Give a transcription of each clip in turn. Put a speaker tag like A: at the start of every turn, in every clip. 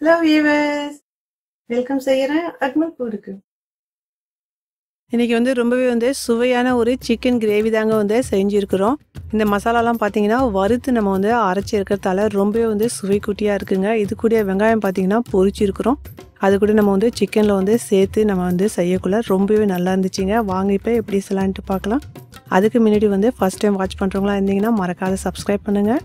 A: Hello viewers, welcome செய்யறேன் அக்மல் ஃபுட்க்கு. இன்னைக்கு ரொம்பவே சுவையான ஒரு சிக்கன் கிரேவி தாங்க செஞ்சிருக்கிறோம். இந்த மசாலாலாம் பாத்தீங்கன்னா வறுத்து நம்ம அரைச்சி இருக்கிறதால ரொம்பவே சுவை குட்டியா இருக்குங்க. இது கூட வெங்காயம் பாத்தீங்கன்னா பொரிச்சிருக்கிறோம். அது கூட நம்ம சிக்கன்ல சேர்த்து நம்ம செய்யக்குள்ள ரொம்பவே நல்லா இருந்துச்சுங்க. வாங்க இப்போ எப்படி செய்யலாம்னு பார்க்கலாம். அதுக்கு முன்னாடி ஃபர்ஸ்ட் டைம் வாட்ச் பண்றவங்களா இருந்தீங்கன்னா மறக்காத சப்ஸ்கிரைப் பண்ணுங்க.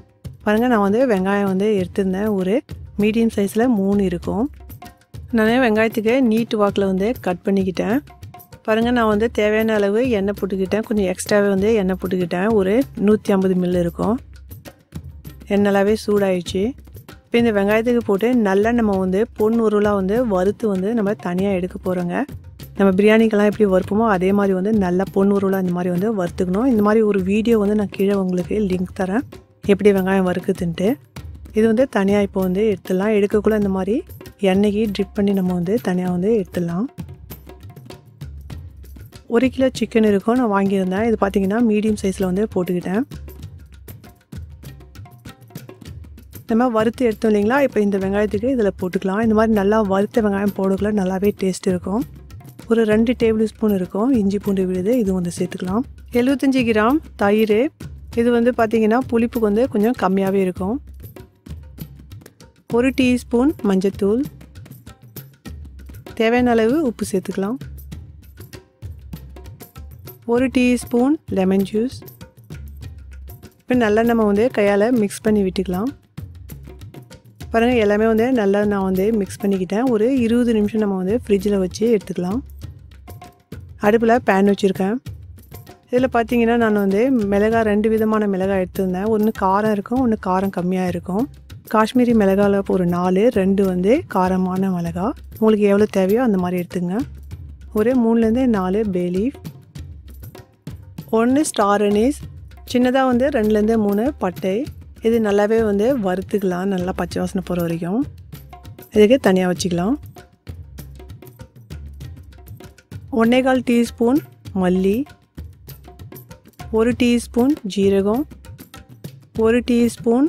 A: பாருங்க நான் வெங்காயம் எடுத்திருந்தேன். ஒரு மீடியம் சைஸில் 3 இருக்கும். நான் வெங்காயத்துக்கு நீட் வாக்கில் கட் பண்ணிக்கிட்டேன். பாருங்கள் நான் தேவையான அளவு எண்ணெய் போட்டுக்கிட்டேன். கொஞ்சம் எக்ஸ்ட்ராவே எண்ணெய் போட்டுக்கிட்டேன். ஒரு 150 ml இருக்கும். எண்ணெய் நல்லாவே சூடாயிடுச்சு. இப்போ இந்த வெங்காயத்துக்கு போட்டு நல்லா நம்ம பொன்னுருளாக வறுத்து நம்ம தனியாக எடுக்க போகிறோங்க. நம்ம பிரியாணிக்கெல்லாம் எப்படி வறுப்போமோ அதே மாதிரி நல்லா பொன்னுருளாக இந்த மாதிரி வறுத்துக்கணும். இந்த மாதிரி ஒரு வீடியோ நான் கீழே உங்களுக்கு லிங்க் தரேன், எப்படி வெங்காயம் வறுக்குதுன்ட்டு. இது தனியாக இப்போ எடுத்துடலாம். எடுக்கக்குள்ள இந்த மாதிரி எண்ணெய்க்கு ட்ரிப் பண்ணி நம்ம தனியாக எடுத்துடலாம். 1 கிலோ சிக்கன் இருக்கும் நான் வாங்கியிருந்தேன். இது பார்த்தீங்கன்னா மீடியம் சைஸில் போட்டுக்கிட்டேன். நம்ம வறுத்து எடுத்தோம் இல்லைங்களா, இப்போ இந்த வெங்காயத்துக்கு இதில் போட்டுக்கலாம். இந்த மாதிரி நல்லா வறுத்த வெங்காயம் போடக்குள்ள நல்லாவே டேஸ்ட் இருக்கும். ஒரு 2 டேபிள் ஸ்பூன் இருக்கும் இஞ்சி பூண்டு விழுது, இது சேர்த்துக்கலாம். 75 கிராம் தயிர். இது பார்த்தீங்கன்னா புளிப்புக்கு கொஞ்சம் கம்மியாகவே இருக்கும். 1 டீஸ்பூன் மஞ்சத்தூள். தேவையான அளவு உப்பு சேர்த்துக்கலாம். 1 டீஸ்பூன் லெமன் ஜூஸ். இப்போ நல்லா நம்ம கையால் மிக்ஸ் பண்ணி விட்டுக்கலாம். பாருங்கள் எல்லாமே நல்லா நான் மிக்ஸ் பண்ணிக்கிட்டேன். ஒரு 20 நிமிஷம் நம்ம ஃப்ரிட்ஜில் வச்சு எடுத்துக்கலாம். அடுப்பில் பேன் வச்சுருக்கேன். இதில் பார்த்தீங்கன்னா நான் மிளகாய் 2 விதமான மிளகாய் எடுத்துருந்தேன். ஒன்று காரம் இருக்கும், ஒன்று காரம் கம்மியாக இருக்கும். காஷ்மீரி மிளகாயில் ஒரு 4, 2 காரமான மிளகாய். உங்களுக்கு எவ்வளோ தேவையோ அந்த மாதிரி எடுத்துங்க. ஒரு 3லேருந்து 4 பே லீஃப், 1 ஸ்டார் அனீஸ், சின்னதாக 2லேருந்து 3 பட்டை. இது நல்லாவே வறுத்துக்கலாம், நல்லா பச்சை வாசனை போகிற வரைக்கும். இதுக்கு தனியாக வச்சுக்கலாம். 1/4 டீஸ்பூன் மல்லி, 1 டீஸ்பூன் ஜீரகம், 1 டீஸ்பூன்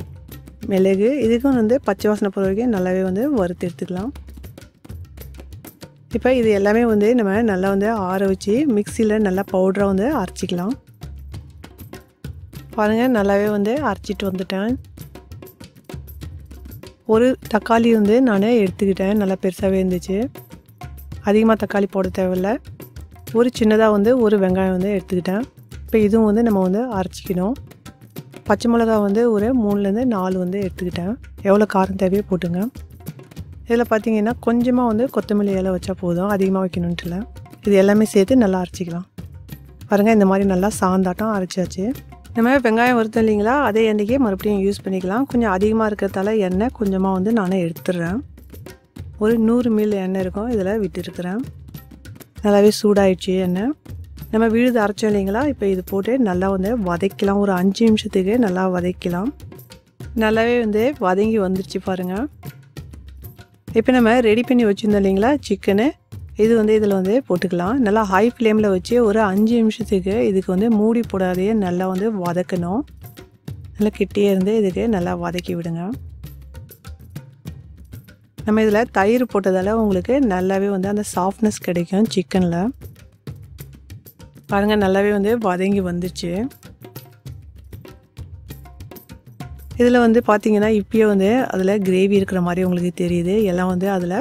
A: மிளகு. இதுக்கும் பச்சை வாசனை போகிற வரைக்கும் நல்லாவே வறுத்து எடுத்துக்கலாம். இப்போ இது எல்லாமே நம்ம நல்லா ஆற வச்சு மிக்சியில் நல்லா பவுடராக அரைச்சிக்கலாம். பாருங்கள் நல்லாவே அரைச்சிட்டு வந்துட்டேன். ஒரு தக்காளி நான் எடுத்துக்கிட்டேன். நல்லா பெருசாகவே இருந்துச்சு. அதிகமாக தக்காளி போட தேவையில்லை. ஒரு சின்னதாக ஒரு வெங்காயம் எடுத்துக்கிட்டேன். இப்போ இதுவும் நம்ம அரைச்சிக்கணும். பச்சை மிளகா ஒரு 3லேருந்து 4 எடுத்துக்கிட்டேன். எவ்வளோ காரம் தேவையோ போட்டுங்க. இதில் பார்த்தீங்கன்னா கொஞ்சமாக கொத்தமல்லி இலை வச்சா போதும், அதிகமாக வைக்கணுன்ட்டு இல்லை. இது எல்லாமே சேர்த்து நல்லா அரைச்சிக்கலாம். பாருங்கள் இந்த மாதிரி நல்லா சாந்தாட்டம் அரைச்சாச்சு. நம்ம வெங்காயம் வறுத்தோம் இல்லைங்களா, அதே எண்ணெய்க்கே மறுபடியும் யூஸ் பண்ணிக்கலாம். கொஞ்சம் அதிகமாக இருக்கிறதால எண்ணெய் கொஞ்சமாக நானே எடுத்துடுறேன். ஒரு 100 ml எண்ணெய் இருக்கும், இதில் விட்டுருக்குறேன். நல்லாவே சூடாயிடுச்சு எண்ணெய். நம்ம விழுது அரைச்சோம் இல்லைங்களா, இப்போ இது போட்டு நல்லா வதக்கலாம். ஒரு 5 நிமிஷத்துக்கு நல்லா வதக்கலாம். நல்லாவே வதங்கி வந்துடுச்சு பாருங்கள். இப்போ நம்ம ரெடி பண்ணி வச்சுருந்தோம் இல்லைங்களா சிக்கனு, இது இதில் போட்டுக்கலாம். நல்லா ஹை ஃப்ளேமில் வச்சு ஒரு 5 நிமிஷத்துக்கு இதுக்கு மூடி போடாதையே நல்லா வதக்கணும். நல்லா கிட்டே இருந்து இதுக்கு நல்லா வதக்கி விடுங்க. நம்ம இதில் தயிர் போட்டதால் உங்களுக்கு நல்லாவே அந்த சாஃப்ட்னஸ் கிடைக்கும் சிக்கனில். பாருங்கள் நல்லாவே வதங்கி வந்துச்சு. இதில் பார்த்தீங்கன்னா இப்போயே அதில் கிரேவி இருக்கிற மாதிரி உங்களுக்கு தெரியுது. எல்லாம் அதில்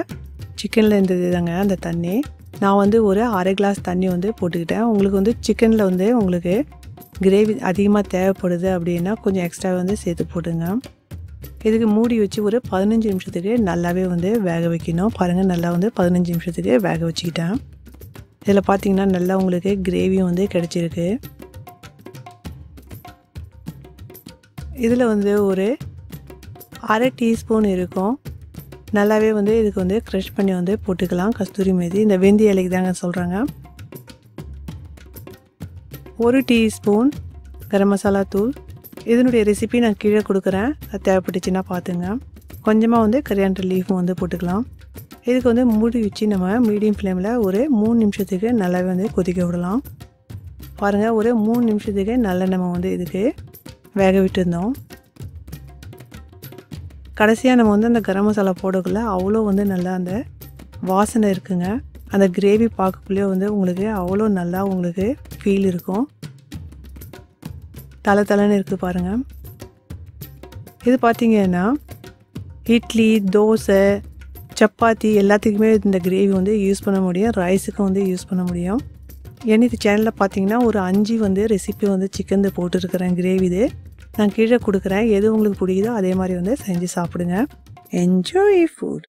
A: சிக்கனில் இருந்தது தாங்க அந்த தண்ணி. நான் ஒரு 1/2 கிளாஸ் தண்ணி போட்டுக்கிட்டேன். உங்களுக்கு சிக்கனில் உங்களுக்கு கிரேவி அதிகமாக தேவைப்படுது அப்படின்னா கொஞ்சம் எக்ஸ்ட்ரா சேர்த்து போட்டுங்க. இதுக்கு மூடி வச்சு ஒரு 15 நிமிஷத்துக்கு நல்லாவே வேக வைக்கணும். பாருங்கள் நல்லா 15 நிமிஷத்துக்கு வேக வச்சுக்கிட்டேன். இதில் பார்த்தீங்கன்னா நல்லா உங்களுக்கு கிரேவியும் கிடச்சிருக்கு. இதில் ஒரு 1/2 டீஸ்பூன் இருக்கும். நல்லாவே இதுக்கு க்ரஷ் பண்ணி போட்டுக்கலாம். கஸ்தூரி மேதி, இந்த வெந்தய இலைக்கு தாங்க சொல்கிறாங்க. 1 டீஸ்பூன் கரம் மசாலா தூள். இதனுடைய ரெசிபி நான் கீழே கொடுக்குறேன், அது தேவைப்பட்டுச்சுன்னா பார்த்துங்க. கொஞ்சமாக கரியாண்டர் லீஃபும் போட்டுக்கலாம். இதுக்கு மூடி வச்சு நம்ம மீடியம் ஃப்ளேமில் ஒரு 3 நிமிஷத்துக்கு நல்லாவே கொதிக்க விடலாம். பாருங்கள் ஒரு 3 நிமிஷத்துக்கு நல்லா நம்ம இதுக்கு வேக விட்டுருந்தோம். கடைசியாக நம்ம வந்து அந்த கரம் மசாலா போடக்குள்ள அவ்வளோ வந்து நல்லா அந்த வாசனை இருக்குங்க. அந்த கிரேவி பார்க்கக்குள்ளே வந்து உங்களுக்கு அவ்வளோ நல்லா உங்களுக்கு ஃபீல் இருக்கும். தலை இருக்குது பாருங்கள். இது பார்த்தீங்கன்னா இட்லி, தோசை, சப்பாத்தி எல்லாத்துக்குமே இந்த கிரேவி வந்து யூஸ் பண்ண முடியும். ரைஸுக்கும் வந்து யூஸ் பண்ண முடியும். இது சேனலில் பார்த்தீங்கன்னா ஒரு 5 வந்து ரெசிபி வந்து சிக்கன் போட்டுருக்கிறேன் கிரேவி. இது நான் கீழே கொடுக்குறேன். எது உங்களுக்கு பிடிக்குதோ அதே மாதிரி வந்து செஞ்சு சாப்பிடுங்க. Enjoy food.